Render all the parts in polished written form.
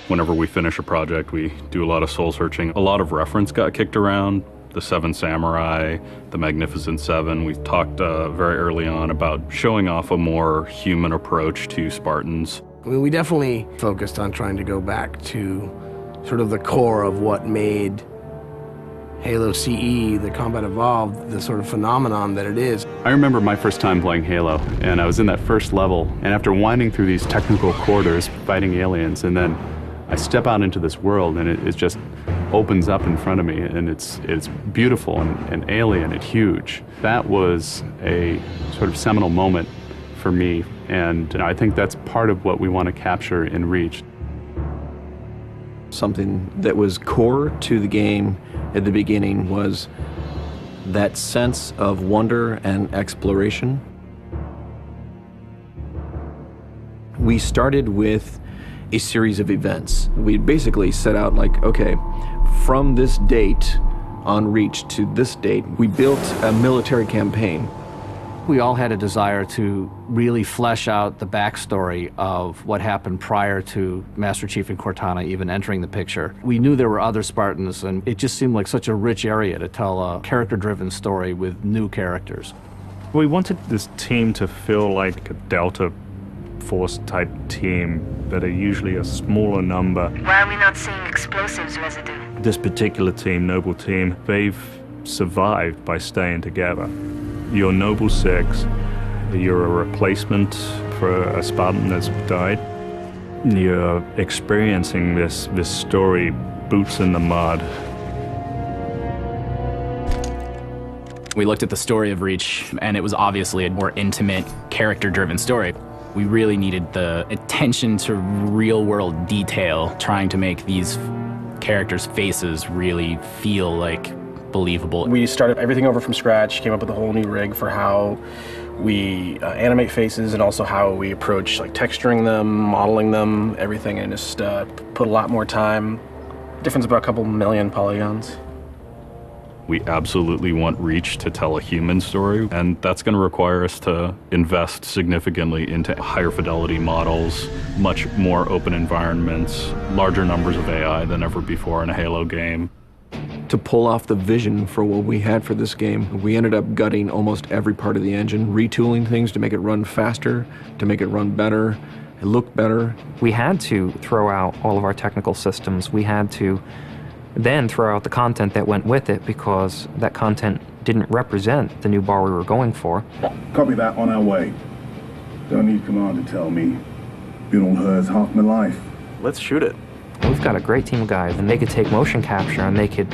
Whenever we finish a project, we do a lot of soul searching. A lot of reference got kicked around. The Seven Samurai, the Magnificent Seven. We talked very early on about showing off a more human approach to Spartans. I mean, we definitely focused on trying to go back to sort of the core of what made Halo CE, the Combat Evolved, the sort of phenomenon that it is. I remember my first time playing Halo, and I was in that first level, and after winding through these technical corridors, fighting aliens, and then I step out into this world, and it just opens up in front of me, and it's beautiful and alien and huge. That was a sort of seminal moment for me, and I think that's part of what we want to capture in Reach. Something that was core to the game at the beginning was that sense of wonder and exploration. We started with a series of events. We basically set out like, okay, from this date on Reach to this date, we built a military campaign. We all had a desire to really flesh out the backstory of what happened prior to Master Chief and Cortana even entering the picture. We knew there were other Spartans, and it just seemed like such a rich area to tell a character-driven story with new characters. We wanted this team to feel like a Delta Force type team that are usually a smaller number. Why are we not seeing explosives residue? This particular team, Noble Team, they've survived by staying together. You're Noble Six, you're a replacement for a Spartan that's died. You're experiencing this story, boots in the mud. We looked at the story of Reach, and it was obviously a more intimate, character-driven story. We really needed the attention to real-world detail, trying to make these characters' faces really feel like believable. We started everything over from scratch, came up with a whole new rig for how we animate faces and also how we approach like texturing them, modeling them, everything, and just put a lot more time. Difference about a couple million polygons. We absolutely want Reach to tell a human story, and that's going to require us to invest significantly into higher fidelity models, much more open environments, larger numbers of AI than ever before in a Halo game. To pull off the vision for what we had for this game, we ended up gutting almost every part of the engine, retooling things to make it run faster, to make it run better, it looked better. We had to throw out all of our technical systems. We had to then throw out the content that went with it because that content didn't represent the new bar we were going for. Copy that, on our way. Don't need command to tell me. Been on hers half my life. Let's shoot it. We've got a great team of guys, and they could take motion capture and they could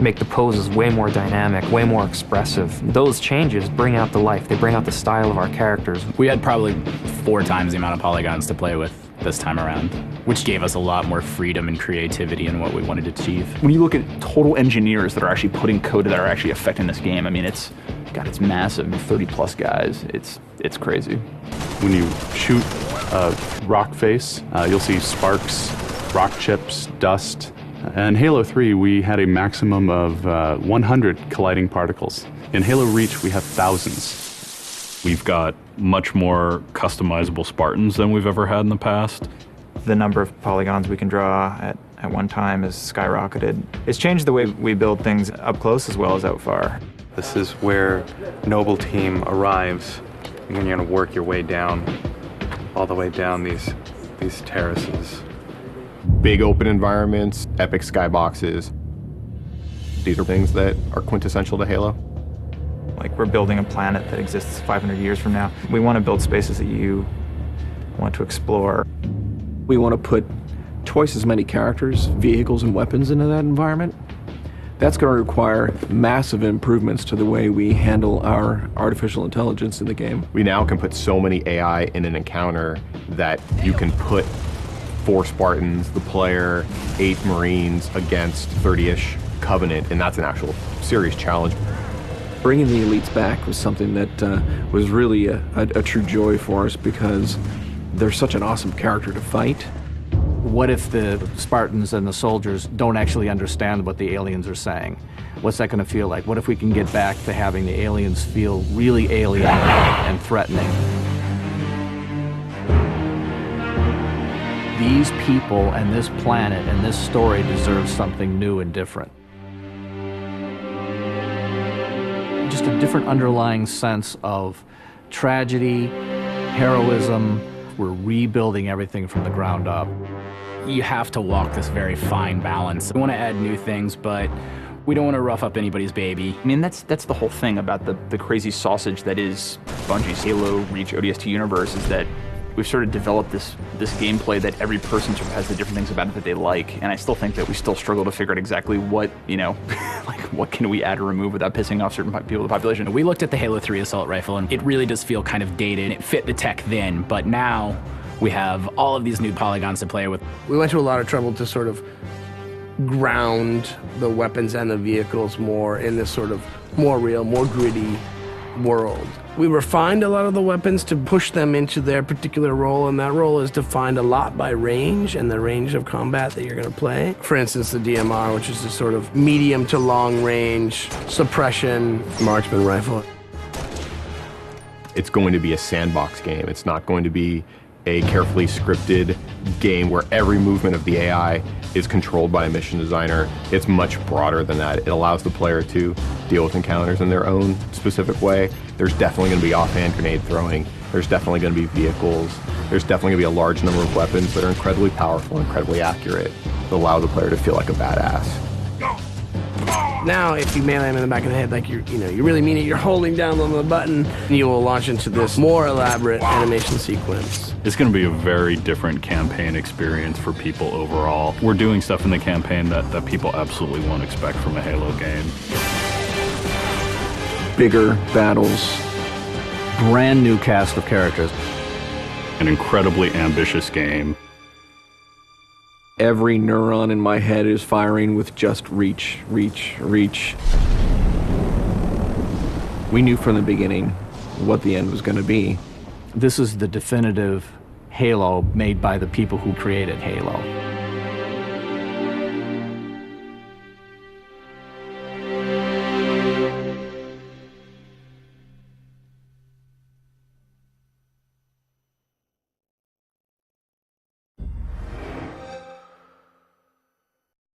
make the poses way more dynamic, way more expressive. Those changes bring out the life, they bring out the style of our characters. We had probably 4 times the amount of polygons to play with this time around, which gave us a lot more freedom and creativity in what we wanted to achieve. When you look at total engineers that are actually putting code that are actually affecting this game, I mean, it's massive, 30 plus guys, it's crazy. When you shoot a rock face, you'll see sparks, rock chips, dust. In Halo 3, we had a maximum of 100 colliding particles. In Halo Reach, we have thousands. We've got much more customizable Spartans than we've ever had in the past. The number of polygons we can draw at one time is skyrocketed. It's changed the way we build things up close as well as out far. This is where Noble Team arrives, and then you're going to work your way down, all the way down these terraces. Big open environments, epic skyboxes. These are things that are quintessential to Halo. Like, we're building a planet that exists 500 years from now. We want to build spaces that you want to explore. We want to put twice as many characters, vehicles, and weapons into that environment. That's going to require massive improvements to the way we handle our artificial intelligence in the game. We now can put so many AI in an encounter that you can put 4 Spartans, the player, 8 Marines against 30-ish Covenant, and that's an actual serious challenge. Bringing the elites back was something that was really a true joy for us because they're such an awesome character to fight. What if the Spartans and the soldiers don't actually understand what the aliens are saying? What's that going to feel like? What if we can get back to having the aliens feel really alien and threatening? these people and this planet and this story deserve something new and different. Just a different underlying sense of tragedy, heroism. We're rebuilding everything from the ground up. You have to walk this very fine balance. We want to add new things, but we don't want to rough up anybody's baby. I mean, that's the whole thing about the crazy sausage that is Bungie's Halo Reach ODST universe, is that we've sort of developed this gameplay that every person sort of has the different things about it that they like, and I still think that we still struggle to figure out exactly what, you know, like what can we add or remove without pissing off certain people in the population. We looked at the Halo 3 assault rifle, and it really does feel kind of dated. It fit the tech then, but now we have all of these new polygons to play with. We went to a lot of trouble to sort of ground the weapons and the vehicles more in this sort of more real, more gritty world. We refined a lot of the weapons to push them into their particular role, and that role is defined a lot by range and the range of combat that you're going to play. For instance, the DMR, which is a sort of medium to long range suppression marksman rifle. It's going to be a sandbox game. It's not going to be a carefully scripted game where every movement of the AI is controlled by a mission designer. It's much broader than that. It allows the player to deal with encounters in their own specific way. There's definitely going to be offhand grenade throwing. There's definitely going to be vehicles. There's definitely going to be a large number of weapons that are incredibly powerful, incredibly accurate, that allow the player to feel like a badass. Now, if you melee him in the back of the head, like you really mean it, you're holding down on the button, and you will launch into this more elaborate animation sequence. It's going to be a very different campaign experience for people overall. We're doing stuff in the campaign that people absolutely won't expect from a Halo game. Bigger battles. Brand new cast of characters. An incredibly ambitious game. Every neuron in my head is firing with just reach, reach, reach. We knew from the beginning what the end was going to be. This is the definitive Halo made by the people who created Halo.